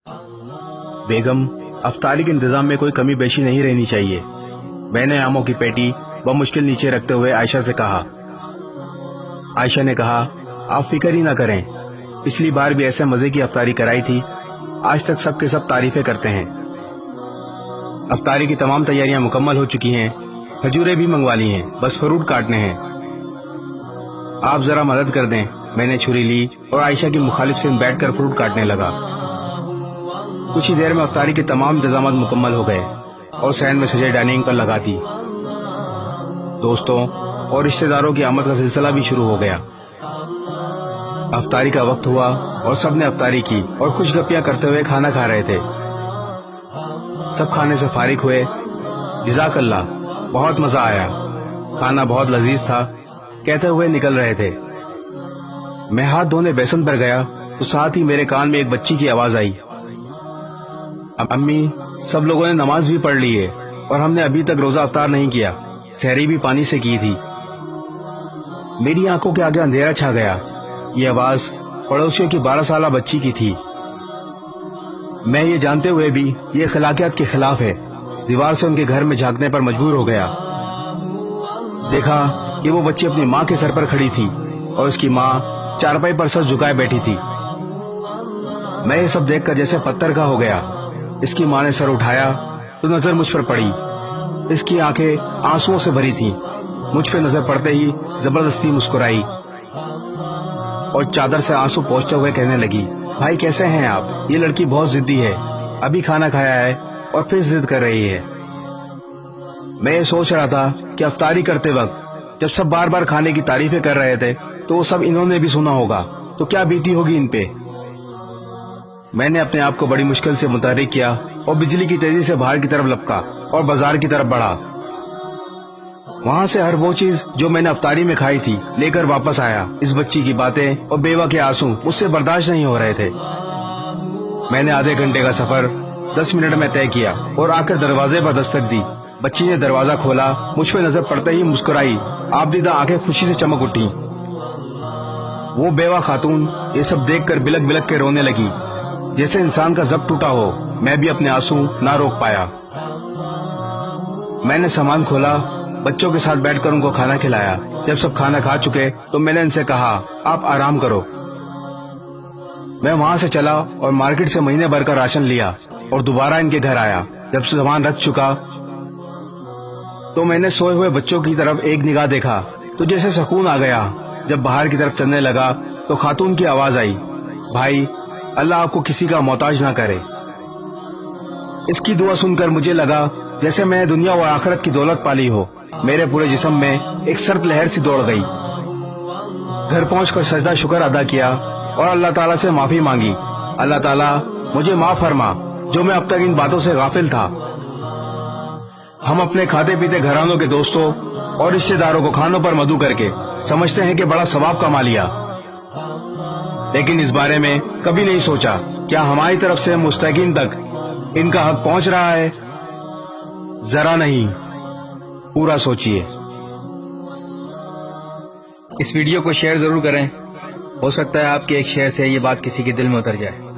बेगम, अफ्तारी के इंतजाम में कोई कमी बेशी नहीं रहनी चाहिए। मैंने आमों की पेटी मुश्किल नीचे रखते हुए आयशा से कहा। आयशा ने कहा, आप फिक्र ही ना करें, पिछली बार भी ऐसे मजे की अफ्तारी कराई थी, आज तक सब के सब तारीफें करते हैं। अफ्तारी की तमाम तैयारियां मुकम्मल हो चुकी हैं, खजूरें भी मंगवा ली हैं, बस फ्रूट काटने हैं। आप जरा मदद कर दें। मैंने छुरी ली और आयशा की मुखालिफ से बैठकर फ्रूट काटने लगा। कुछ ही देर में अफ्तारी के तमाम इंतजाम मुकम्मल हो गए और सहन में सजे डाइनिंग पर लगा दी। दोस्तों और रिश्तेदारों की आमद का सिलसिला भी शुरू हो गया। अफ्तारी का वक्त हुआ और सब ने अफ्तारी की और खुशगपियां करते हुए खाना खा रहे थे। सब खाने से फारिग हुए। जज़ाकल्लाह, बहुत मजा आया, खाना बहुत लजीज था, कहते हुए निकल रहे थे। मैं हाथ धोने बेसन पर गया तो साथ ही मेरे कान में एक बच्ची की आवाज आई। अम्मी, सब लोगों ने नमाज भी पढ़ ली है और हमने अभी तक रोजा अफ्तार नहीं किया, सहरी भी पानी से की थी। मेरी आंखों के आगे अंधेरा छा गया। ये आवाज पड़ोसियों की 12 साल बच्ची की थी। मैं ये जानते हुए भी ये अखलाकियात के खिलाफ है, दीवार से उनके घर में झांकने पर मजबूर हो गया। देखा कि वो बच्ची अपनी माँ के सर पर खड़ी थी और उसकी माँ चारपाई पर सर झुकाए बैठी थी। मैं ये सब देखकर जैसे पत्थर का हो गया। इसकी माँ ने सर उठाया तो नजर मुझ पर पड़ी। इसकी आंखें आंसुओं से भरी थीं। मुझ पे नजर पड़ते ही जबरदस्ती मुस्कुराई और चादर से आंसू पोंछते हुए कहने लगी, भाई कैसे हैं आप? ये लड़की बहुत जिद्दी है, अभी खाना खाया है और फिर जिद कर रही है। मैं ये सोच रहा था कि अफ्तारी करते वक्त जब सब बार बार खाने की तारीफें कर रहे थे तो वो सब इन्होंने भी सुना होगा, तो क्या बीती होगी इन पे। मैंने अपने आप को बड़ी मुश्किल से मुतहर्रिक किया और बिजली की तेजी से बाहर की तरफ लपका और बाजार की तरफ बढ़ा। वहां से हर वो चीज जो मैंने अफ्तारी में खाई थी लेकर वापस आया। इस बच्ची की बातें और बेवा के आंसू मुझसे बर्दाश्त नहीं हो रहे थे। मैंने आधे घंटे का सफर 10 मिनट में तय किया और आकर दरवाजे पर दस्तक दी। बच्ची ने दरवाजा खोला, मुझ पे नजर पड़ते ही मुस्कुराई, आबदीदा आंखें खुशी से चमक उठी। वो बेवा खातून ये सब देखकर बिलक बिलक के रोने लगी, जैसे इंसान का जब्त टूटा हो। मैं भी अपने आंसू ना रोक पाया। मैंने सामान खोला, बच्चों के साथ बैठकर उनको खाना खिलाया। जब सब खाना खा चुके तो मैंने इनसे कहा, आप आराम करो। मैं वहां से चला और मार्केट से महीने भर का राशन लिया और दोबारा इनके घर आया। जब सामान रख चुका तो मैंने सोए हुए बच्चों की तरफ एक निगाह देखा तो जैसे सुकून आ गया। जब बाहर की तरफ चलने लगा तो खातून की आवाज आई, भाई अल्लाह आपको किसी का मोहताज ना करे। इसकी दुआ सुनकर मुझे लगा जैसे मैं दुनिया और आखिरत की दौलत पाली हो। मेरे पूरे जिस्म में एक सर्द लहर सी दौड़ गई। घर पहुंचकर सजदा शुक्र अदा किया और अल्लाह ताला से माफी मांगी। अल्लाह ताला मुझे माफ फरमा जो मैं अब तक इन बातों से गाफिल था। हम अपने खाते पीते घरानों के दोस्तों और रिश्तेदारों को खानों पर मदू करके समझते हैं कि बड़ा सवाब कमा लिया, लेकिन इस बारे में कभी नहीं सोचा क्या हमारी तरफ से मुस्तकीन तक इनका हक पहुंच रहा है। जरा नहीं, पूरा सोचिए। इस वीडियो को शेयर जरूर करें, हो सकता है आपके एक शेयर से ये बात किसी के दिल में उतर जाए।